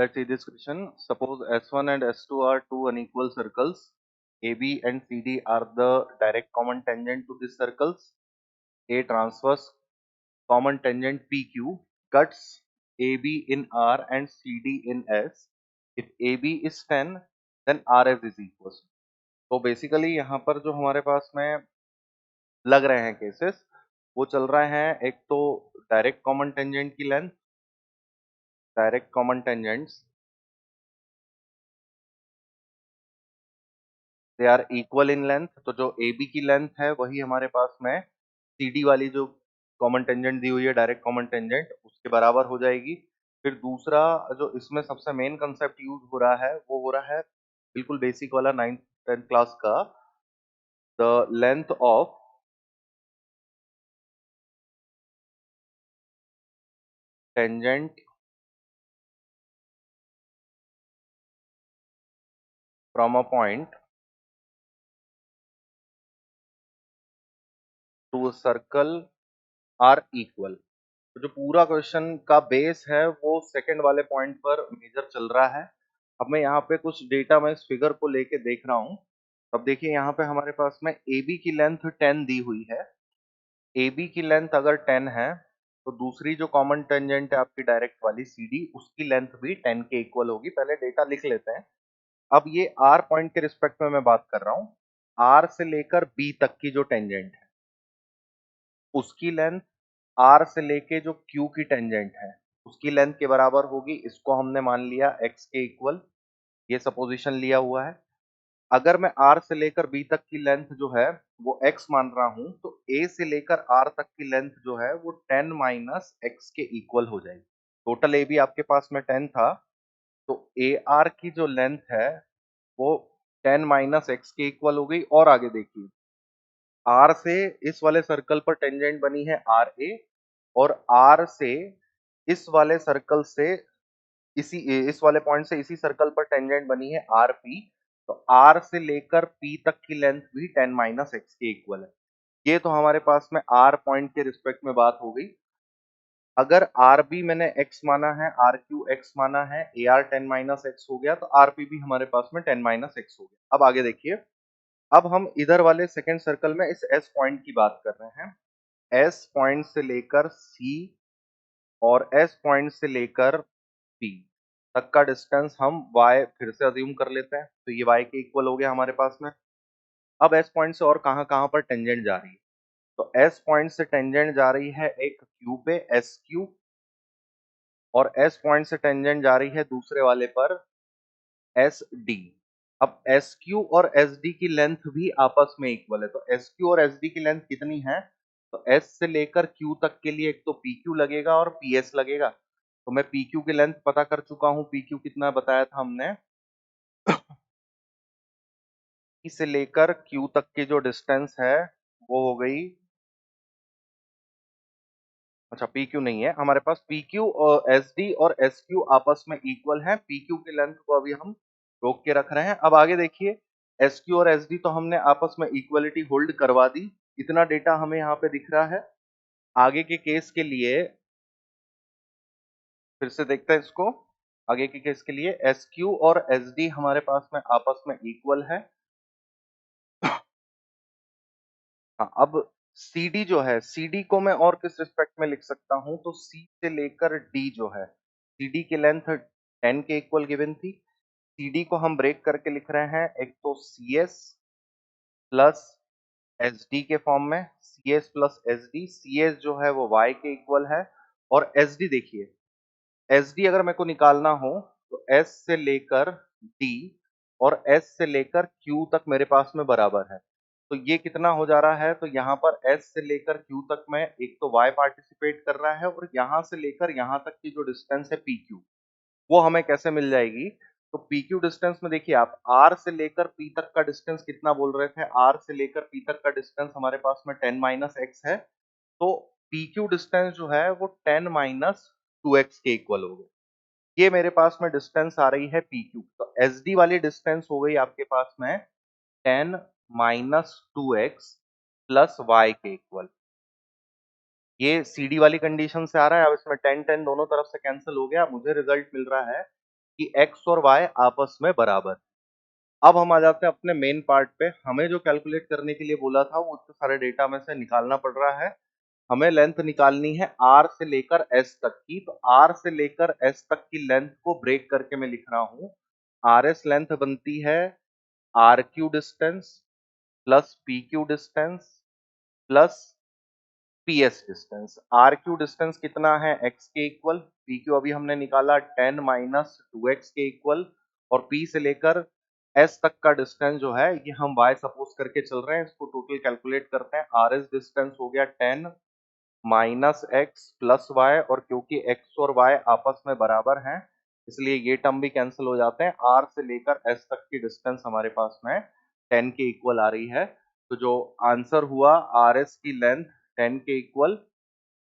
Let's see this question. Suppose S1 and S2 are two unequal circles. AB and CD are the direct common tangent to these circles. A transverse common tangent PQ cuts AB in R and CD in S. If AB is 10, then RS is equal. तो basically यहाँ पर जो हमारे पास में लग रहे हैं cases वो चल रहे हैं, एक तो डायरेक्ट कॉमन टेंजेंट की length, direct common tangents they are equal in length. तो जो ए बी की लेंथ है वही हमारे पास में सी डी वाली जो कॉमन टेंजेंट दी हुई है डायरेक्ट कॉमन टेंजेंट उसके बराबर हो जाएगी। फिर दूसरा जो इसमें सबसे मेन कंसेप्ट यूज हो रहा है वो हो रहा है बिल्कुल बेसिक वाला 9th 10th क्लास का, the length of tangent from a point to a circle are equal. तो जो पूरा क्वेश्चन का बेस है वो सेकंड वाले पॉइंट पर मेजर चल रहा है। अब मैं यहाँ पे कुछ डेटा मैं इस फिगर को लेके देख रहा हूँ। अब देखिए यहाँ पे हमारे पास में ए बी की लेंथ 10 दी हुई है। ए बी की लेंथ अगर 10 है तो दूसरी जो कॉमन टेंजेंट है आपकी डायरेक्ट वाली सी डी उसकी लेंथ भी 10 के इक्वल होगी। पहले डेटा लिख लेते हैं। अब ये आर पॉइंट के रिस्पेक्ट में मैं बात कर रहा हूँ। आर से लेकर बी तक की जो टेंजेंट है उसकी लेंथ आर से लेके जो क्यू की टेंजेंट है उसकी लेंथ के बराबर होगी। इसको हमने मान लिया एक्स के इक्वल, ये सपोजिशन लिया हुआ है। अगर मैं आर से लेकर बी तक की लेंथ जो है वो एक्स मान रहा हूं तो ए से लेकर आर तक की लेंथ जो है वो 10 माइनस एक्स के इक्वल हो जाएगी। टोटल ए बी आपके पास में 10 था, तो ए आर की जो लेंथ है वो 10 माइनस एक्स के इक्वल हो गई। और आगे देखिए, आर से इस वाले सर्कल पर टेंजेंट बनी है आर ए, और आर से इस वाले सर्कल से इसी इस वाले पॉइंट से इसी सर्कल पर टेंजेंट बनी है आर पी। तो आर से लेकर पी तक की लेंथ भी 10 माइनस एक्स के इक्वल है। ये तो हमारे पास में आर पॉइंट के रिस्पेक्ट में बात हो गई। अगर आर बी मैंने एक्स माना है, आर क्यू एक्स माना है, ए आर 10 माइनस एक्स हो गया, तो आर पी भी हमारे पास में 10 माइनस एक्स हो गया। अब आगे देखिए, अब हम इधर वाले सेकेंड सर्कल में इस एस पॉइंट की बात कर रहे हैं। एस पॉइंट से लेकर सी और एस पॉइंट से लेकर पी तक का डिस्टेंस हम y फिर से अज्यूम कर लेते हैं, तो ये y के इक्वल हो गया हमारे पास में। अब s पॉइंट से और कहां कहां पर टेंजेंट जा रही है, तो s पॉइंट से टेंजेंट जा रही है एक q पे एस क्यू, और s पॉइंट से टेंजेंट जा रही है दूसरे वाले पर एस डी। अब एस क्यू और एस डी की लेंथ भी आपस में इक्वल है, तो एस क्यू और एस डी की लेंथ कितनी है, तो एस से लेकर क्यू तक के लिए एक तो पी क्यू लगेगा और पी एस लगेगा। तो मैं पी क्यू की लेंथ पता कर चुका हूं, पी क्यू कितना बताया था हमने, P से लेकर Q तक की जो डिस्टेंस है वो हो गई, अच्छा पी क्यू नहीं है हमारे पास, पी क्यू और एस डी और एस क्यू आपस में इक्वल है। पी क्यू की लेंथ को अभी हम रोक के रख रहे हैं। अब आगे देखिए, एस क्यू और एस डी तो हमने आपस में इक्वलिटी होल्ड करवा दी। इतना डेटा हमें यहाँ पे दिख रहा है। आगे के केस के लिए फिर से देखते हैं इसको। आगे के केस के लिए एस क्यू और एस डी हमारे पास में आपस में इक्वल है। हाँ, अब CD जो है, CD को मैं और किस रिस्पेक्ट में लिख सकता हूं, तो C से लेकर D जो है, CD की लेंथ 10 के इक्वल गिवन थी। CD को हम ब्रेक करके लिख रहे हैं, एक तो CS प्लस SD के फॉर्म में, CS प्लस SD। CS जो है वो Y के इक्वल है, और SD देखिए, SD अगर मेरे को निकालना हो तो S से लेकर D और S से लेकर Q तक मेरे पास में बराबर है। तो ये कितना हो जा रहा है, तो यहाँ पर S से लेकर Q तक में एक तो Y पार्टिसिपेट कर रहा है, और यहाँ से लेकर यहाँ तक की जो डिस्टेंस है PQ वो हमें कैसे मिल जाएगी। तो PQ डिस्टेंस में देखिए आप, R से लेकर P तक का डिस्टेंस कितना बोल रहे थे, R से लेकर P तक का डिस्टेंस हमारे पास में 10 माइनस एक्स है। तो PQ डिस्टेंस जो है वो 10 माइनस 2x के इक्वल हो गया। ये मेरे पास में डिस्टेंस आ रही है PQ। तो SD वाली डिस्टेंस हो गई आपके पास में 10 माइनस 2x प्लस y के इक्वल। ये CD वाली कंडीशन से आ रहा है। अब इसमें 10 10 दोनों तरफ से कैंसिल हो गया, मुझे रिजल्ट मिल रहा है कि x और y आपस में बराबर। अब हम आ जाते हैं अपने मेन पार्ट पे। हमें जो कैलकुलेट करने के लिए बोला था वो इतने सारे डेटा में से निकालना पड़ रहा है। हमें लेंथ निकालनी है r से लेकर s तक की। तो r से लेकर s तक की लेंथ को ब्रेक करके मैं लिख रहा हूं। rs लेंथ बनती है rq distance plus pq distance plus ps distance. rq distance कितना है x के इक्वल, pq अभी हमने निकाला 10 माइनस 2x के इक्वल, और p से लेकर s तक का डिस्टेंस जो है ये हम y सपोज करके चल रहे हैं, इसको टोटल कैलकुलेट करते हैं। rs डिस्टेंस हो गया 10 माइनस एक्स प्लस वाई, और क्योंकि x और y आपस में बराबर हैं इसलिए ये टर्म भी कैंसिल हो जाते हैं। r से लेकर s तक की डिस्टेंस हमारे पास में 10 के इक्वल आ रही है। तो जो आंसर हुआ rs की लेंथ 10 के इक्वल।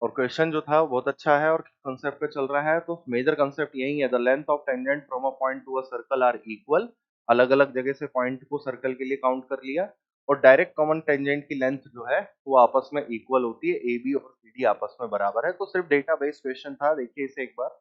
और क्वेश्चन जो था बहुत अच्छा है और कंसेप्ट पे चल रहा है। तो मेजर कंसेप्ट यही है, the length of tangent from a point to a circle are equal. अलग अलग जगह से पॉइंट को सर्कल के लिए काउंट कर लिया, और डायरेक्ट कॉमन टेंजेंट की लेंथ जो है वो आपस में इक्वल होती है, ए बी और सी डी आपस में बराबर है। तो सिर्फ डेटा बेस्ड क्वेश्चन था, देखिए इसे एक बार।